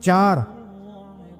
4।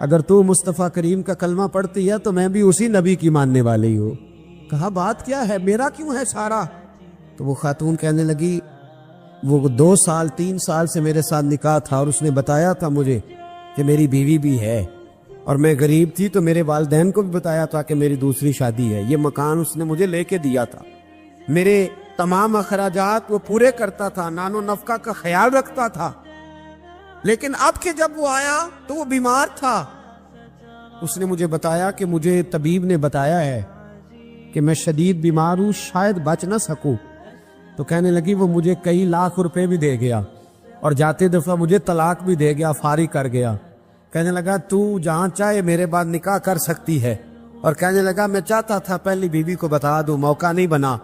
اگر تو مصطفیٰ کریم کا کلمہ پڑھتی ہے تو میں بھی اسی نبی کی ماننے والی ہوں۔ کہا بات کیا ہے، میرا کیوں ہے سارا؟ تو وہ خاتون کہنے لگی وہ 2 سال 3 سال سے میرے ساتھ نکاح تھا اور اس نے بتایا تھا مجھے کہ میری بیوی بھی ہے، اور میں غریب تھی تو میرے والدین کو بھی بتایا تھا کہ میری دوسری شادی ہے۔ یہ مکان اس نے مجھے لے کے دیا تھا، میرے تمام اخراجات وہ پورے کرتا تھا، نان و نفقہ کا خیال رکھتا تھا، لیکن اب کہ جب وہ آیا تو وہ بیمار تھا۔ اس نے مجھے بتایا کہ مجھے طبیب نے بتایا ہے کہ میں شدید بیمار ہوں، شاید بچ نہ سکوں۔ تو کہنے لگی وہ مجھے کئی لاکھ روپے بھی دے گیا اور جاتے دفعہ مجھے طلاق بھی دے گیا، فارغ کر گیا۔ کہنے لگا تو جہاں چاہے میرے بعد نکاح کر سکتی ہے، اور کہنے لگا میں چاہتا تھا پہلی بیوی کو بتا دوں، موقع نہیں بنا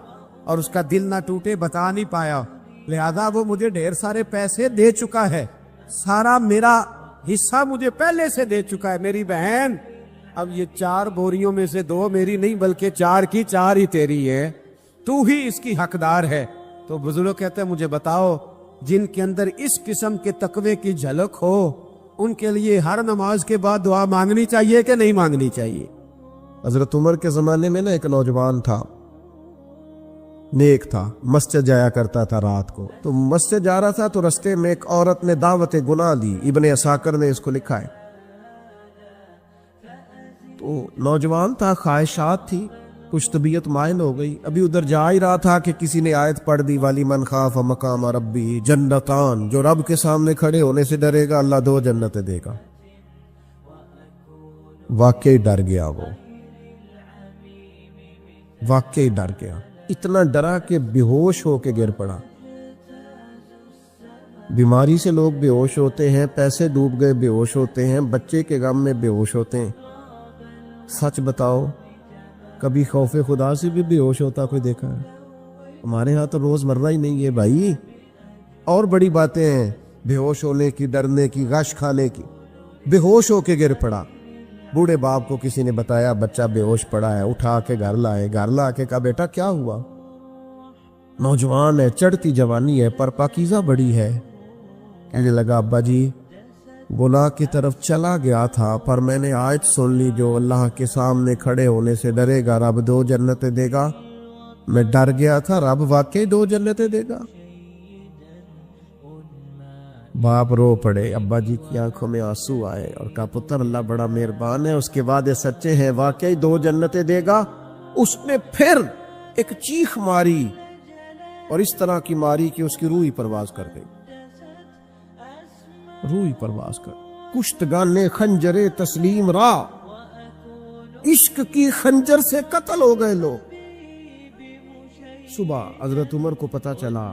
اور اس کا دل نہ ٹوٹے، بتا نہیں پایا، لہذا وہ مجھے ڈھیر سارے پیسے دے چکا ہے، سارا میرا حصہ مجھے پہلے سے دے چکا ہے۔ میری بہن اب یہ 4 بوریوں میں سے 2 میری نہیں بلکہ 4 کی 4 ہی تیری ہے، تو ہی اس کی حقدار ہے۔ تو بزرگ کہتے ہیں مجھے بتاؤ جن کے اندر اس قسم کے تقوی کی جھلک ہو ان کے لیے ہر نماز کے بعد دعا مانگنی چاہیے کہ نہیں مانگنی چاہیے؟ حضرت عمر کے زمانے میں نا ایک نوجوان تھا، نیک تھا، مسجد جایا کرتا تھا رات کو۔ تو مسجد جا رہا تھا تو رستے میں ایک عورت نے دعوت گناہ دی، ابن عساکر نے اس کو لکھا ہے۔ تو نوجوان تھا، خواہشات تھی، کچھ طبیعت مائل ہو گئی، ابھی ادھر جا ہی رہا تھا کہ کسی نے آیت پڑھ دی والی من خاف مقام ربی جنتان، جو رب کے سامنے کھڑے ہونے سے ڈرے گا اللہ 2 جنتیں دے گا۔ واقعی ڈر گیا، وہ واقعی ڈر گیا، اتنا ڈرا کہ بے ہوش ہو کے گر پڑا۔ بیماری سے لوگ بے ہوش ہوتے ہیں، پیسے ڈوب گئے بے ہوش ہوتے ہیں، بچے کے غم میں بے ہوش ہوتے ہیں۔ سچ بتاؤ کبھی خوف خدا سے بھی بے ہوش ہوتا کوئی دیکھا ہے؟ ہمارے ہاں تو روز مرہ ہی نہیں ہے بھائی، اور بڑی باتیں ہیں بے ہوش ہونے کی، ڈرنے کی، غش کھانے کی۔ بے ہوش ہو کے گر پڑا، بوڑھے باپ کو کسی نے بتایا بچہ بے ہوش پڑا ہے، اٹھا کے گھر لائے، گھر لا کے کہا بیٹا کیا ہوا؟ نوجوان ہے، چڑھتی جوانی ہے پر پاکیزہ بڑی ہے۔ کہنے لگا ابا جی گناہ کی طرف چلا گیا تھا پر میں نے آیت سن لی جو اللہ کے سامنے کھڑے ہونے سے ڈرے گا رب 2 جنتیں دے گا، میں ڈر گیا تھا، رب واقعی 2 جنتیں دے گا۔ باپ رو پڑے، ابا جی کی آنکھوں میں آنسو آئے اور کہا پتر اللہ بڑا مہربان ہے، اس کے وعدے سچے ہیں، واقعی 2 جنتیں دے گا۔ اس نے پھر ایک چیخ ماری اور اس طرح کی ماری کہ اس کی روح ہی پرواز کر گئی، روح ہی پرواز کر۔ کشتگان خنجر تسلیم را، عشق کی خنجر سے قتل ہو گئے لوگ۔ صبح حضرت عمر کو پتا چلا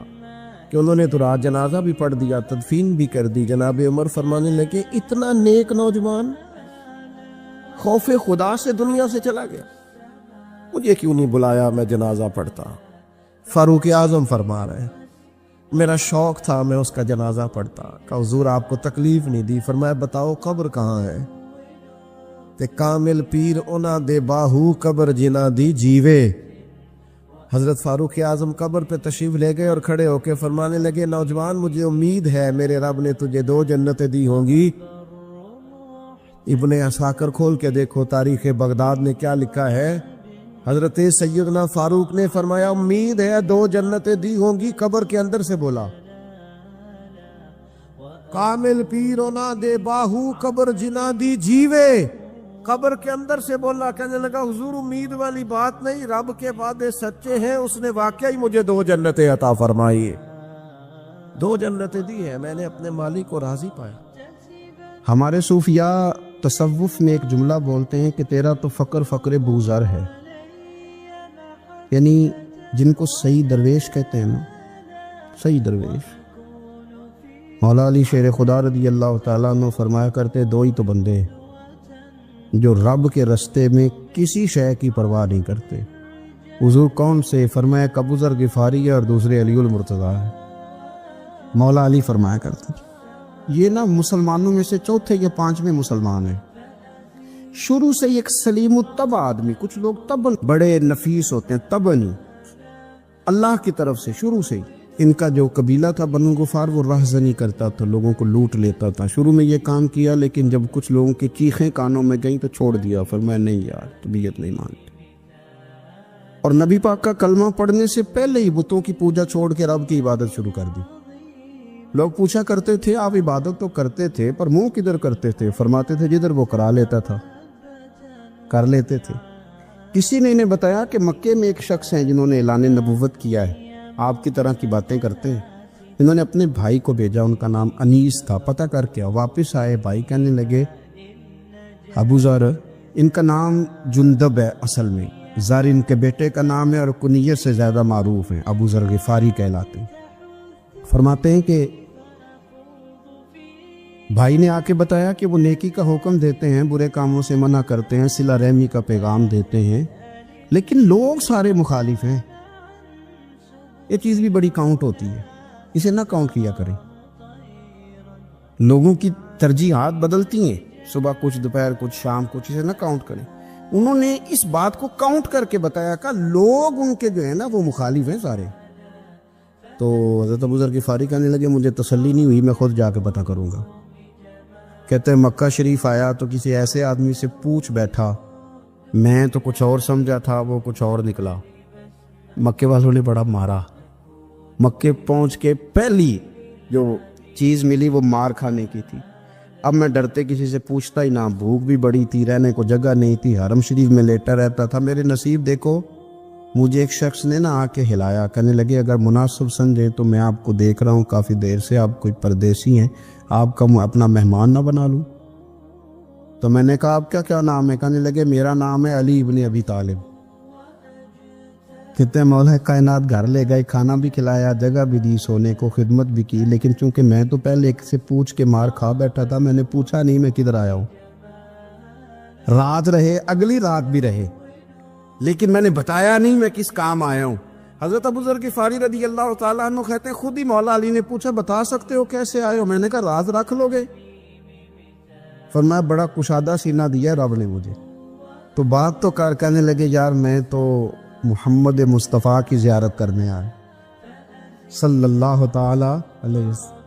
کہ انہوں نے تو رات جنازہ بھی پڑھ دیا، تدفین بھی کر دی۔ جناب عمر فرمانے لگے اتنا نیک نوجوان خوف خدا سے دنیا سے چلا گیا، مجھے کیوں نہیں بلایا میں جنازہ پڑھتا؟ فاروق اعظم فرما رہے ہیں میرا شوق تھا میں اس کا جنازہ پڑھتا۔ کہ حضور آپ کو تکلیف نہیں دی؟ فرمایا بتاؤ قبر کہاں ہے؟ تے کامل پیر اونا دے باہو قبر جنا دی جیوے۔ حضرت فاروق اعظم قبر پہ تشریف لے گئے اور کھڑے ہو کے فرمانے لگے نوجوان مجھے امید ہے میرے رب نے تجھے 2 جنتیں دی ہوں گی۔ ابن عساکر کھول کے دیکھو تاریخ بغداد نے کیا لکھا ہے۔ حضرت سیدنا فاروق نے فرمایا امید ہے 2 جنتیں دی ہوں گی، قبر کے اندر سے بولا کامل پیرونا دے باہو قبر جنا دی جیوے، قبر کے اندر سے بولا۔ کہنے لگا حضور امید والی بات نہیں، رب کے وعدے سچے ہیں، اس نے واقعی مجھے 2 جنتیں عطا فرمائی، 2 جنتیں دی ہیں، میں نے اپنے مالک کو راضی پایا۔ ہمارے صوفیاء تصوف میں ایک جملہ بولتے ہیں کہ تیرا تو فقر فقر بوزر ہے، یعنی جن کو صحیح درویش کہتے ہیں نا، صحیح درویش۔ مولا علی شیر خدا رضی اللہ تعالیٰ عنہ فرمایا کرتے 2 ہی تو بندے ہیں جو رب کے رستے میں کسی شے کی پرواہ نہیں کرتے۔ حضور کون سے؟ فرمایا ابو ذر غفاری ہے اور دوسرے علی المرتضیٰ ہے۔ مولا علی فرمایا کرتے یہ نا مسلمانوں میں سے 4 یا 5ویں مسلمان ہیں، شروع سے ایک سلیم الطبع آدمی، کچھ لوگ طبع بڑے نفیس ہوتے ہیں، طبع نہیں، اللہ کی طرف سے شروع سے ہی ان کا جو قبیلہ تھا بنو غفار وہ رہزنی کرتا تھا، لوگوں کو لوٹ لیتا تھا۔ شروع میں یہ کام کیا، لیکن جب کچھ لوگوں کی چیخیں کانوں میں گئیں تو چھوڑ دیا، فرمایا نہیں یار طبیعت نہیں مانتی۔ اور نبی پاک کا کلمہ پڑھنے سے پہلے ہی بتوں کی پوجا چھوڑ کے رب کی عبادت شروع کر دی۔ لوگ پوچھا کرتے تھے آپ عبادت تو کرتے تھے پر منہ کدھر کرتے تھے؟ فرماتے تھے جدھر وہ کرا لیتا تھا کر لیتے تھے۔ کسی نے انہیں بتایا کہ مکے میں ایک شخص ہیں جنہوں نے اعلان نبوت کیا ہے، آپ کی طرح کی باتیں کرتے ہیں۔ انہوں نے اپنے بھائی کو بھیجا، ان کا نام انیس تھا، پتہ کر کے واپس آئے، بھائی کہنے لگے ابو ذر، ان کا نام جندب ہے، اصل میں ذر ان کے بیٹے کا نام ہے اور کنیت سے زیادہ معروف ہیں، ابو ذر غفاری کہلاتے ہیں۔ فرماتے ہیں کہ بھائی نے آ کے بتایا کہ وہ نیکی کا حکم دیتے ہیں، برے کاموں سے منع کرتے ہیں، صلہ رحمی کا پیغام دیتے ہیں، لیکن لوگ سارے مخالف ہیں۔ یہ چیز بھی بڑی کاؤنٹ ہوتی ہے، اسے نہ کاؤنٹ کیا کریں۔ لوگوں کی ترجیحات بدلتی ہیں، صبح کچھ، دوپہر کچھ، شام کچھ، اسے نہ کاؤنٹ کریں۔ انہوں نے اس بات کو کاؤنٹ کر کے بتایا کہ لوگ ان کے جو ہیں نا وہ مخالف ہیں سارے۔ تو حضرت ابو ذر غفاری کہنے لگے مجھے تسلی نہیں ہوئی، میں خود جا کے پتہ کروں گا۔ کہتے ہیں مکہ شریف آیا تو کسی ایسے آدمی سے پوچھ بیٹھا، میں تو کچھ اور سمجھا تھا، وہ کچھ اور نکلا۔ مکے والوں نے بڑا مارا۔ مکے پہنچ کے پہلی جو چیز ملی وہ مار کھانے کی تھی۔ اب میں ڈرتے کسی سے پوچھتا ہی نہ، بھوک بھی بڑی تھی، رہنے کو جگہ نہیں تھی، حرم شریف میں لیٹا رہتا تھا۔ میرے نصیب دیکھو، مجھے ایک شخص نے آ کے ہلایا، کہنے لگے اگر مناسب سمجھے تو میں آپ کو دیکھ رہا ہوں کافی دیر سے، آپ کوئی پردیسی ہیں، آپ کا اپنا مہمان نہ بنا لوں؟ تو میں نے کہا آپ کا کیا نام ہے؟ کہنے لگے میرا نام ہے علی ابن ابی طالب۔ کہتے ہیں مولا کائنات گھر لے گئے، کھانا بھی کھلایا، جگہ بھی دی، سونے کو خدمت بھی کی، لیکن چونکہ میں تو پہلے ایک سے پوچھ کے مار کھا بیٹھا تھا، میں نے پوچھا نہیں میں کدھر آیا ہوں۔ رات رہے، اگلی رات بھی رہے، لیکن میں نے بتایا نہیں میں کس کام آیا ہوں۔ حضرت ابو ذر غفاری رضی اللہ تعالیٰ عنہ کہتے ہیں خود ہی مولا علی نے پوچھا بتا سکتے ہو کیسے آئے ہو؟ میں نے کہا راز رکھ لو گے؟ فرمایا بڑا کشادہ سینہ دیا رب نے مجھے۔ تو بات تو کہنے لگے یار میں تو محمد مصطفیٰ کی زیارت کرنے آیا صلی اللہ تعالی علیہ وسلم۔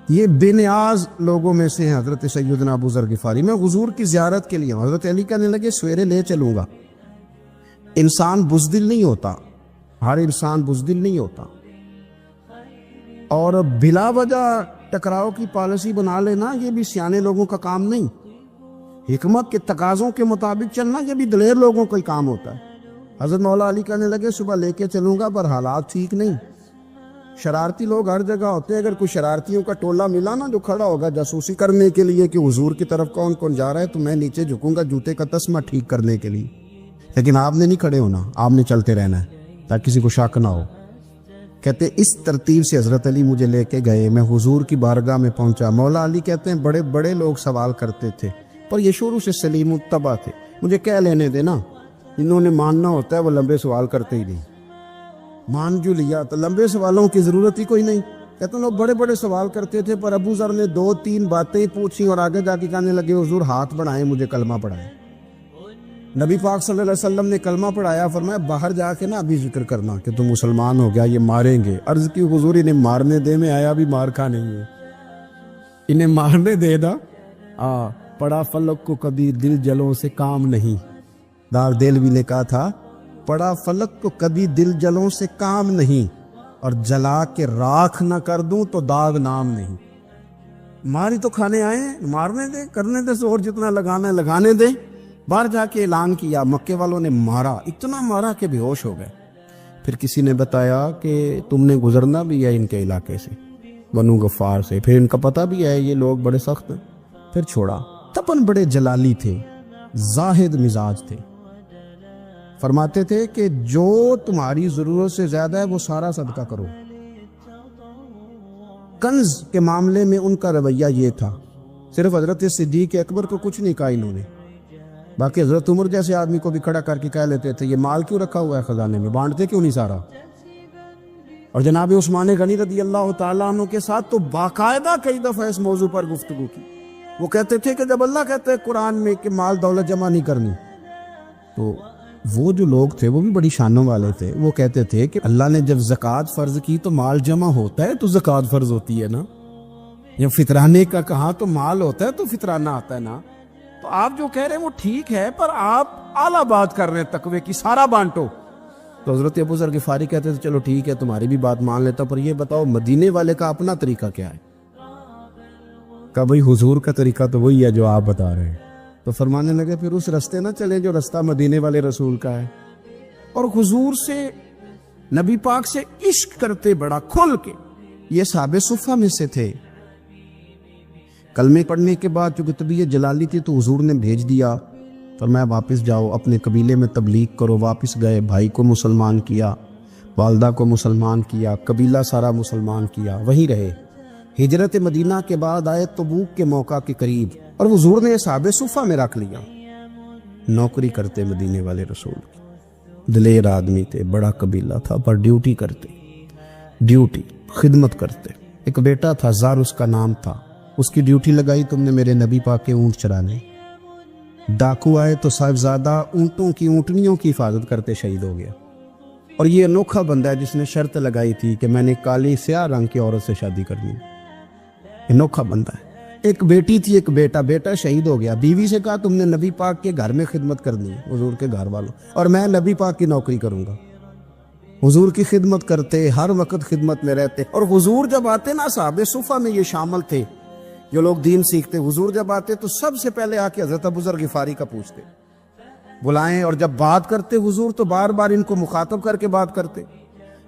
یہ بے نیاز لوگوں میں سے ہیں حضرت سیدنا ابو ذر غفاری۔ میں حضور کی زیارت کے لیے ہوں۔ حضرت علی کہنے لگے سویرے لے چلوں گا۔ انسان بزدل نہیں ہوتا، ہر انسان بزدل نہیں ہوتا، اور بلا وجہ ٹکراؤ کی پالیسی بنا لینا یہ بھی سیانے لوگوں کا کام نہیں۔ حکمت کے تقاضوں کے مطابق چلنا یہ بھی دلیر لوگوں کا ہی کام ہوتا ہے۔ حضرت مولا علی کہنے لگے صبح لے کے چلوں گا پر حالات ٹھیک نہیں، شرارتی لوگ ہر جگہ ہوتے ہیں، اگر کوئی شرارتیوں کا ٹولہ ملا نا جو کھڑا ہوگا جاسوسی کرنے کے لیے کہ حضور کی طرف کون کون جا رہا ہے، تو میں نیچے جھکوں گا جوتے کا تسمہ ٹھیک کرنے کے لیے، لیکن آپ نے نہیں کھڑے ہونا، آپ نے چلتے رہنا ہے تاکہ کسی کو شک نہ ہو۔ کہتے ہیں اس ترتیب سے حضرت علی مجھے لے کے گئے، میں حضور کی بارگاہ میں پہنچا۔ مولا علی کہتے ہیں بڑے بڑے لوگ سوال کرتے تھے پر یہ شروع سے سلیم الطبع تھے، مجھے کہہ لینے دینا، انہوں نے ماننا ہوتا ہے وہ لمبے سوال کرتے ہی نہیں، مان جو لیا تو لمبے سوالوں کی ضرورت ہی کوئی نہیں۔ کہتے ہیں لوگ بڑے بڑے سوال کرتے تھے پر ابو ذر نے 2-3 باتیں پوچھی اور آگے جا کے کہنے لگے حضور ہاتھ بڑھائیں مجھے کلمہ پڑھائیں۔ نبی پاک صلی اللہ علیہ وسلم نے کلمہ پڑھایا، فرمایا باہر جا کے نا ابھی ذکر کرنا کہ تم مسلمان ہو گیا، یہ ماریں گے۔ عرض کی حضور انہیں مارنے دے، میں آیا بھی مار کھانے ہے، انہیں مارنے دے دا۔ پڑا فلک کو کبھی دل جلوں سے کام نہیں، دار دل بھی نے کہا تھا پڑا فلک کو کبھی دل جلوں سے کام نہیں، اور جلا کے راکھ نہ کر دوں تو داغ نام نہیں۔ ماری تو کھانے آئے ہیں، مارنے دے، کرنے دے زور جتنا لگانا ہے لگانے دے۔ باہر جا کے اعلان کیا، مکے والوں نے مارا، اتنا مارا کہ بے ہوش ہو گئے۔ پھر کسی نے بتایا کہ تم نے گزرنا بھی ہے ان کے علاقے سے، بنو غفار سے، پھر ان کا پتہ بھی ہے یہ لوگ بڑے سخت ہیں۔ پھر چھوڑا۔ تپن بڑے جلالی تھے، زاہد مزاج تھے، فرماتے تھے کہ جو تمہاری ضرورت سے زیادہ ہے وہ سارا صدقہ کرو۔ کنز کے معاملے میں ان کا رویہ یہ تھا، صرف حضرت صدیق اکبر کو کچھ نہیں کہا انہوں نے، باقی حضرت عمر جیسے آدمی کو بھی کھڑا کر کے کہہ لیتے تھے یہ مال کیوں رکھا ہوا ہے خزانے میں، بانٹتے کیوں نہیں سارا؟ اور جناب عثمان غنی رضی اللہ تعالیٰ عنہ کے ساتھ تو باقاعدہ کئی دفعہ اس موضوع پر گفتگو کی۔ وہ کہتے تھے کہ جب اللہ کہتے ہیں قرآن میں کہ مال دولت جمع نہیں کرنی، تو وہ جو لوگ تھے وہ بھی بڑی شانوں والے تھے. وہ کہتے تھے کہ اللہ نے جب زکوٰۃ فرض کی تو مال جمع ہوتا ہے تو زکوٰۃ فرض ہوتی ہے نا. جب فطرانے کا کہا تو مال ہوتا ہے تو فطرانہ آتا ہے نا. تو آپ جو کہہ رہے ہیں وہ ٹھیک ہے، پر آپ اعلیٰ بات کر رہے ہیں تقوی کی، سارا بانٹو. تو حضرت ابو ذر غفاری کہتے تھے چلو ٹھیک ہے تمہاری بھی بات مان لیتا، پر یہ بتاؤ مدینے والے کا اپنا طریقہ کیا ہے؟ کہ بھئی حضور کا طریقہ تو وہی ہے جو آپ بتا رہے ہیں. تو فرمانے لگے پھر اس رستے نہ چلے جو رستہ مدینے والے رسول کا ہے. اور حضور سے، نبی پاک سے عشق کرتے بڑا کھل کے. یہ صحابہ صفہ میں سے تھے. کلمے پڑھنے کے بعد چونکہ طبیعت جلالی تھی تو حضور نے بھیج دیا، فرمایا واپس جاؤ اپنے قبیلے میں تبلیغ کرو. واپس گئے، بھائی کو مسلمان کیا، والدہ کو مسلمان کیا، قبیلہ سارا مسلمان کیا، وہیں رہے. ہجرت مدینہ کے بعد آئے تبوک کے موقع کے قریب، اور حضور نے صحابہ صفہ میں رکھ لیا. نوکری کرتے مدینے والے رسول کی، دلیر آدمی تھے، بڑا قبیلہ تھا، پر ڈیوٹی کرتے، ڈیوٹی خدمت کرتے. ایک بیٹا تھا زار اس کا نام تھا، اس کی ڈیوٹی لگائی تم نے میرے نبی پاک کے اونٹ چرانے. ڈاکو آئے تو صاحبزادہ اونٹوں کی، اونٹنیوں کی حفاظت کرتے شہید ہو گیا. اور یہ انوکھا بندہ ہے جس نے شرط لگائی تھی کہ میں نے کالی سیاہ رنگ کی عورت سے شادی کرنی. انوکھا بندہ ہے. ایک بیٹی تھی، ایک بیٹا، بیٹا شہید ہو گیا. بیوی سے کہا تم نے نبی پاک کے گھر میں خدمت کرنی ہے، حضور کے گھر والوں، اور میں نبی پاک کی نوکری کروں گا. حضور کی خدمت کرتے، ہر وقت خدمت میں رہتے. اور حضور جب آتے نا، صحابہ صفہ میں یہ شامل تھے جو لوگ دین سیکھتے، حضور جب آتے تو سب سے پہلے آ کے حضرت ابو ذر غفاری کا پوچھتے، بلائیں. اور جب بات کرتے حضور تو بار بار ان کو مخاطب کر کے بات کرتے.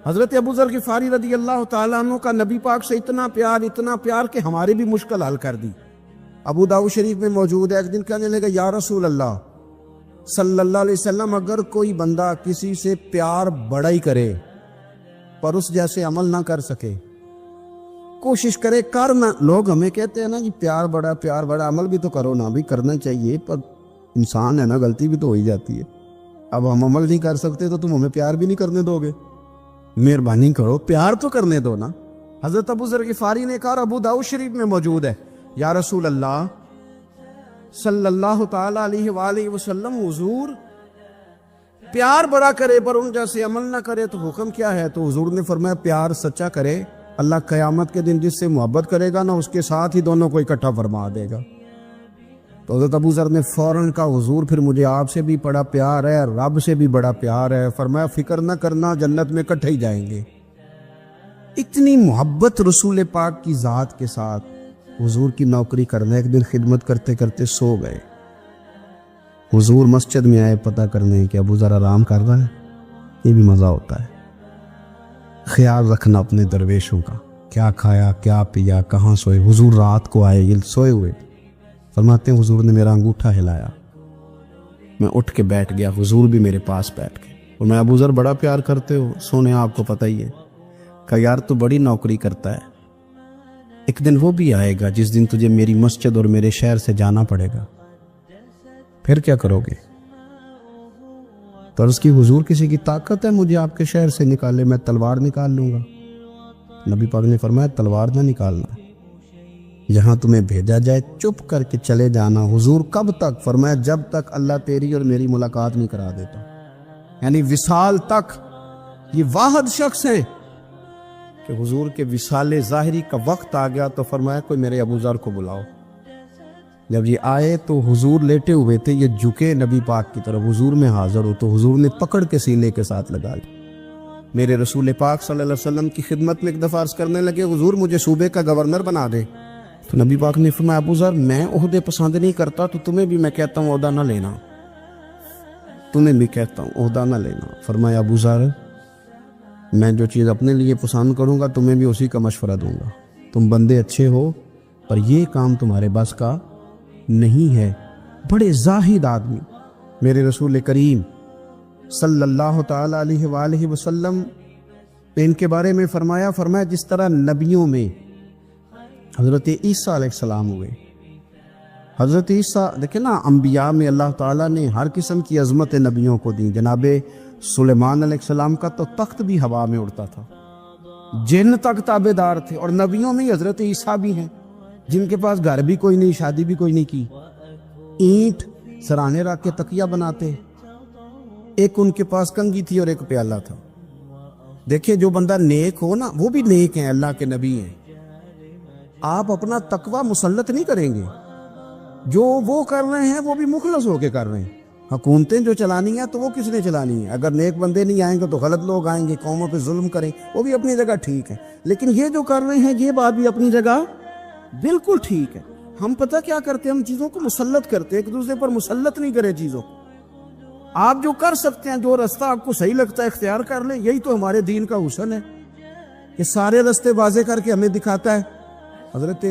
حضرت ابو ذر غفاری رضی اللہ تعالیٰ عنہ کا نبی پاک سے اتنا پیار کہ ہماری بھی مشکل حل کر دی. ابو داؤد شریف میں موجود ہے. ایک دن کہنے لگا یا رسول اللہ صلی اللہ علیہ وسلم، اگر کوئی بندہ کسی سے پیار بڑا ہی کرے پر اس جیسے عمل نہ کر سکے، کوشش کرے کرنا. لوگ ہمیں کہتے ہیں نا جی پیار بڑا، عمل بھی تو کرو نا. بھی کرنا چاہیے، پر انسان ہے نا، غلطی بھی تو ہو ہی جاتی ہے. اب ہم عمل نہیں کر سکتے تو تم ہمیں پیار بھی نہیں کرنے دو گے؟ مہربانی کرو، پیار تو کرنے دو نا. حضرت ابو ذر غفاری نے کہا، ابو داؤد شریف میں موجود ہے، یا رسول اللہ صلی اللہ تعالی علیہ وآلہ وسلم، حضور پیار بڑا کرے پر ان جیسے عمل نہ کرے تو حکم کیا ہے؟ تو حضور نے فرمایا پیار سچا کرے، اللہ قیامت کے دن جس سے محبت کرے گا نا اس کے ساتھ ہی دونوں کو اکٹھا فرما دے گا. تو حضرت ابو ذر نے فوراً کہا حضور پھر مجھے آپ سے بھی بڑا پیار ہے، رب سے بھی بڑا پیار ہے. فرمایا فکر نہ کرنا، جنت میں اکٹھے ہی جائیں گے. اتنی محبت رسول پاک کی ذات کے ساتھ. حضور کی نوکری کرنا. ایک دن خدمت کرتے کرتے سو گئے. حضور مسجد میں آئے پتہ کرنے کہ ابو ذر آرام کر رہا ہے. یہ بھی مزہ ہوتا ہے، خیال رکھنا اپنے درویشوں کا، کیا کھایا کیا پیا، کہاں سوئے. حضور رات کو آئے، یہ سوئے ہوئے. فرماتے ہیں حضور نے میرا انگوٹھا ہلایا، میں اٹھ کے بیٹھ گیا، حضور بھی میرے پاس بیٹھ گئے. اور میں ابو ذر بڑا پیار کرتے ہو، سونے آپ کو پتہ ہی ہے. کہ یار تو بڑی نوکری کرتا ہے، ایک دن وہ بھی آئے گا جس دن تجھے میری مسجد اور میرے شہر سے جانا پڑے گا، پھر کیا کرو گے؟ تو عرض کی حضور کسی کی طاقت ہے مجھے آپ کے شہر سے نکالے؟ میں تلوار نکال لوں گا. نبی پاک نے فرمایا تلوار نہ نکالنا، جہاں تمہیں بھیجا جائے چپ کر کے چلے جانا. حضور کب تک؟ فرمایا جب تک اللہ تیری اور میری ملاقات نہیں کرا دیتا، یعنی وصال تک. یہ واحد شخص ہے کہ حضور کے وصال ظاہری کا وقت آ گیا تو فرمایا کوئی میرے ابو ذر کو بلاؤ. جب یہ آئے تو حضور لیٹے ہوئے تھے، یہ جھکے نبی پاک کی طرف، حضور میں حاضر ہو تو حضور نے پکڑ کے سینے کے ساتھ لگا لی. میرے رسول پاک صلی اللہ علیہ وسلم کی خدمت میں ایک دفعہ عرض کرنے لگے حضور مجھے صوبے کا گورنر بنا دے. تو نبی پاک نے فرمایا ابو ذر میں عہدے پسند نہیں کرتا، تو تمہیں بھی میں کہتا ہوں عہدہ نہ لینا، تمہیں بھی کہتا ہوں عہدہ نہ لینا. فرمایا ابو ذر میں جو چیز اپنے لیے پسند کروں گا تمہیں بھی اسی کا مشورہ دوں گا. تم بندے اچھے ہو پر یہ کام تمہارے بس کا نہیں ہے. بڑے زاہد آدمی. میرے رسول کریم صلی اللہ تعالی علیہ وآلہ وسلم نے ان کے بارے میں فرمایا جس طرح نبیوں میں حضرت عیسیٰ علیہ السلام ہوئے. حضرت عیسیٰ دیکھیں نا، انبیاء میں اللہ تعالیٰ نے ہر قسم کی عظمت نبیوں کو دی. جناب سلیمان علیہ السلام کا تو تخت بھی ہوا میں اڑتا تھا، جن تک تابع دار تھے. اور نبیوں میں حضرت عیسیٰ بھی ہیں جن کے پاس گھر بھی کوئی نہیں، شادی بھی کوئی نہیں کی، اینٹ سرانے رکھ کے تکیہ بناتے. ایک ان کے پاس کنگھی تھی اور ایک پیالہ تھا. دیکھیں جو بندہ نیک ہو نا وہ بھی نیک ہیں, اللہ کے نبی ہیں. آپ اپنا تقوی مسلط نہیں کریں گے, جو وہ کر رہے ہیں وہ بھی مخلص ہو کے کر رہے ہیں. حکومتیں جو چلانی ہیں تو وہ کس نے چلانی ہے؟ اگر نیک بندے نہیں آئیں گے تو غلط لوگ آئیں گے, قوموں پہ ظلم کریں, وہ بھی اپنی جگہ ٹھیک ہے. لیکن یہ جو کر رہے ہیں یہ بات بھی اپنی جگہ بالکل ٹھیک ہے. ہم پتہ کیا کرتے ہیں, ہم چیزوں کو مسلط کرتے ہیں, ایک دوسرے پر مسلط نہیں کرے چیزوں کو. آپ جو کر سکتے ہیں, جو رستہ آپ کو صحیح لگتا ہے اختیار کر لیں. یہی تو ہمارے دین کا حسن ہے, یہ سارے رستے واضح کر کے ہمیں دکھاتا ہے. حضرت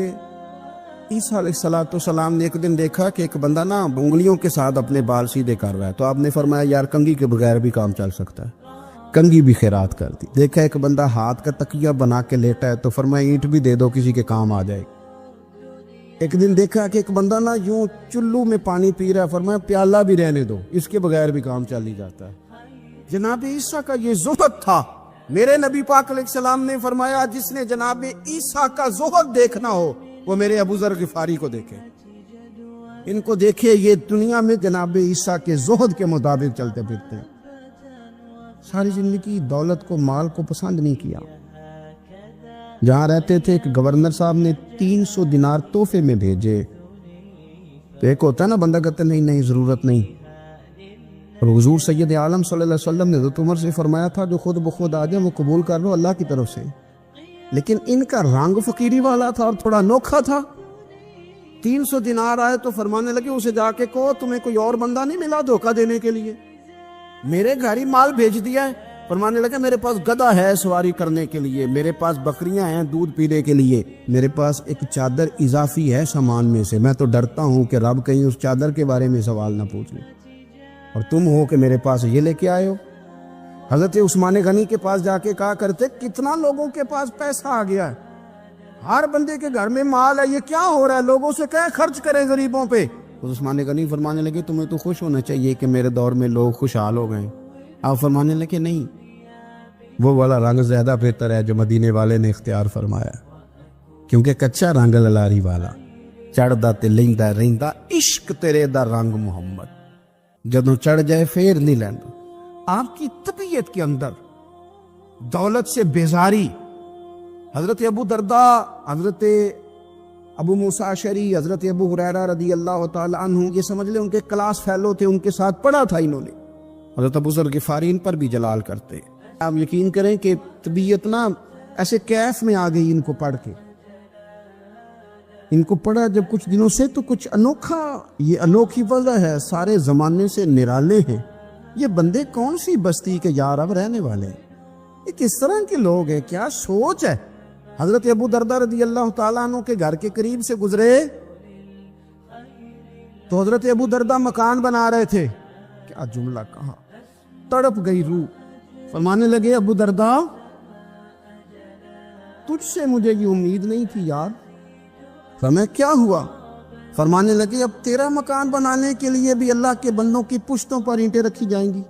عیسیٰ علیہ السلام نے ایک دن دیکھا کہ ایک بندہ نا انگلیوں کے ساتھ اپنے بال سیدھے کر رہا ہے, تو آپ نے فرمایا یار کنگھی کے بغیر بھی کام چل سکتا ہے. کنگھی بھی خیرات کر دی. دیکھا ایک بندہ ہاتھ کا تکیہ بنا کے لیٹا ہے, تو فرمایا اینٹ بھی دے دو, کسی کے کام آ جائے. ایک دن دیکھا کہ ایک بندہ نا یوں چلو میں پانی پی رہا ہے, فرمایا پیالہ بھی رہنے دو, اس کے بغیر بھی کام چل ہی جاتا ہے. جناب عیسیٰ کا یہ زہد تھا. میرے نبی پاک علیہ السلام نے فرمایا جس نے جناب عیسیٰ کا زہد دیکھنا ہو وہ میرے ابو ذر غفاری کو دیکھے. ان کو دیکھے, یہ دنیا میں جناب عیسیٰ کے زہد کے مطابق چلتے پھرتے ہیں. ساری زندگی دولت کو, مال کو پسند نہیں کیا. جہاں رہتے تھے ایک گورنر صاحب نے 300 دینار تحفے میں بھیجے. تو ایک ہوتا ہے نا بندہ کہتا ہے نہیں نہیں ضرورت نہیں. اور حضور سید عالم صلی اللہ علیہ وسلم نے حضرت عمر سے فرمایا تھا جو خود بخود آ جائے وہ قبول کر لو اللہ کی طرف سے. لیکن ان کا رنگ فقیری والا تھا اور تھوڑا انوکھا تھا. 300 دینار آئے تو فرمانے لگے اسے جا کے کہو تمہیں کوئی اور بندہ نہیں ملا دھوکہ دینے کے لیے, میرے گھر ہی مال بھیج دیا ہے. فرمانے لگے میرے پاس گدھا ہے سواری کرنے کے لیے, میرے پاس بکریاں ہیں دودھ پینے کے لیے, میرے پاس ایک چادر اضافی ہے سامان میں سے, میں تو ڈرتا ہوں کہ رب کہیں اس چادر کے بارے میں سوال نہ پوچھ لے, اور تم ہو کہ میرے پاس یہ لے کے آئے ہو. حضرت عثمان غنی کے پاس جا کے کہا کرتے کتنا لوگوں کے پاس پیسہ آ گیا ہے, ہر بندے کے گھر میں مال ہے, یہ کیا ہو رہا ہے, لوگوں سے کہیں خرچ کریں غریبوں پہ. عثمان غنی فرمانے لگے تمہیں تو خوش ہونا چاہیے کہ میرے دور میں لوگ خوشحال ہو گئے. آپ فرمانے لگے نہیں, وہ والا رنگ زیادہ بہتر ہے جو مدینے والے نے اختیار فرمایا, کیونکہ کچا رنگ للاری والا چڑھدا تے لیندا رہندا عشق تیرے دا رنگ محمد, جدوں چڑھ جائے پھر نہیں لیندا. آپ کی طبیعت کے اندر دولت سے بیزاری. حضرت ابو درداء, حضرت ابو موسیٰ اشعری, حضرت ابو ہریرہ رضی اللہ تعالی عنہ, یہ سمجھ لیں ان کے کلاس فیلو تھے, ان کے ساتھ پڑھا تھا انہوں نے. حضرت ابو ذر غفاری ان پر بھی جلال کرتے. آپ یقین کریں کہ طبیعت نا ایسے کیف میں آ گئی ان کو پڑھ کے. ان کو پڑھا جب کچھ دنوں سے تو کچھ انوکھا, یہ انوکھی وجہ ہے, سارے زمانے سے نرالے ہیں. یہ بندے کون سی بستی کے یار اب رہنے والے ہیں, یہ کس طرح کے لوگ ہیں, کیا سوچ ہے. حضرت ابو درداء رضی اللہ تعالیٰ عنہ کے گھر کے قریب سے گزرے تو حضرت ابو درداء مکان بنا رہے تھے. کیا جملہ کہا, تڑپ گئی روح. فرمانے لگے ابو درداء تجھ سے مجھے یہ امید نہیں تھی یار. فرمایا کیا ہوا؟ فرمانے لگے اب تیرا مکان بنانے کے لیے بھی اللہ کے بندوں کی پشتوں پر اینٹیں رکھی جائیں گی.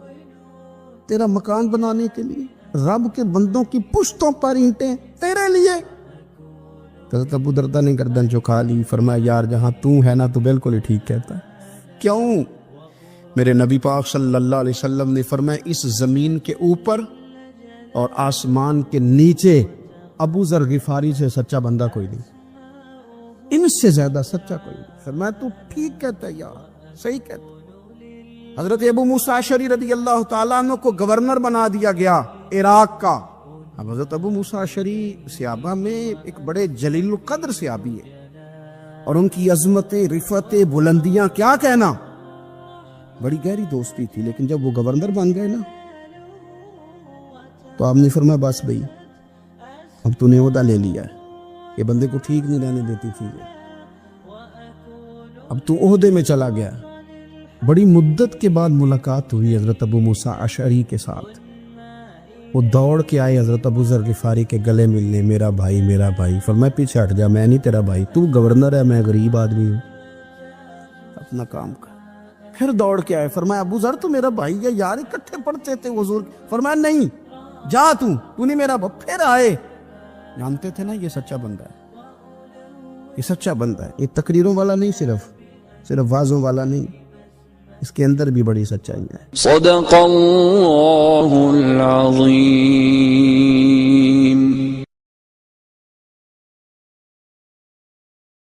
تیرا مکان بنانے کے لیے رب کے بندوں کی پشتوں پر اینٹیں تیرے لیے. حضرت ابو درداء نے گردن جھکا لی. فرمایا یار جہاں تو ہے نا تو بالکل ہی ٹھیک کہتا ہے. کیوں؟ میرے نبی پاک صلی اللہ علیہ وسلم نے فرمایا اس زمین کے اوپر اور آسمان کے نیچے ابو ذر غفاری سے سچا بندہ کوئی نہیں, ان سے زیادہ سچا کوئی نہیں. فرمایا تو ٹھیک کہتا ہے یار, صحیح کہتا ہے. حضرت ابو موسیٰ اشعری رضی اللہ تعالیٰ عنہ کو گورنر بنا دیا گیا عراق کا. اب حضرت ابو موسیٰ اشعری صحابہ میں ایک بڑے جلیل القدر صحابی ہے, اور ان کی عظمتیں, رفتیں, بلندیاں کیا کہنا, بڑی گہری دوستی تھی. لیکن جب وہ گورنر بن گئے نا تو آپ نے فرمایا بس بھئی اب تو نے عہدہ لے لیا ہے, یہ بندے کو ٹھیک نہیں رہنے دیتی تھی, اب تو عہدے میں چلا گیا. بڑی مدت کے بعد ملاقات ہوئی حضرت ابو موسیٰ اشعری کے ساتھ. وہ دوڑ کے آئے حضرت ابو ذر غفاری کے گلے ملنے, میرا بھائی میرا بھائی. فرمایا پیچھے ہٹ جا, میں نہیں تیرا بھائی, تو گورنر ہے, میں غریب آدمی ہوں, اپنا کام کر. پھر دوڑ کے آئے. فرمایا ابو ذر تو میرا بھائی ہے یار, اکٹھے پڑھتے تھے حضور. فرمایا نہیں جا, تو نہیں میرا بھائی. پھر آئے. جانتے تھے نا یہ سچا بندہ ہے, یہ سچا بندہ ہے, یہ تقریروں والا نہیں, صرف وعظوں والا نہیں, اس کے اندر بھی بڑی سچائی ہے. صدق اللہ العظیم.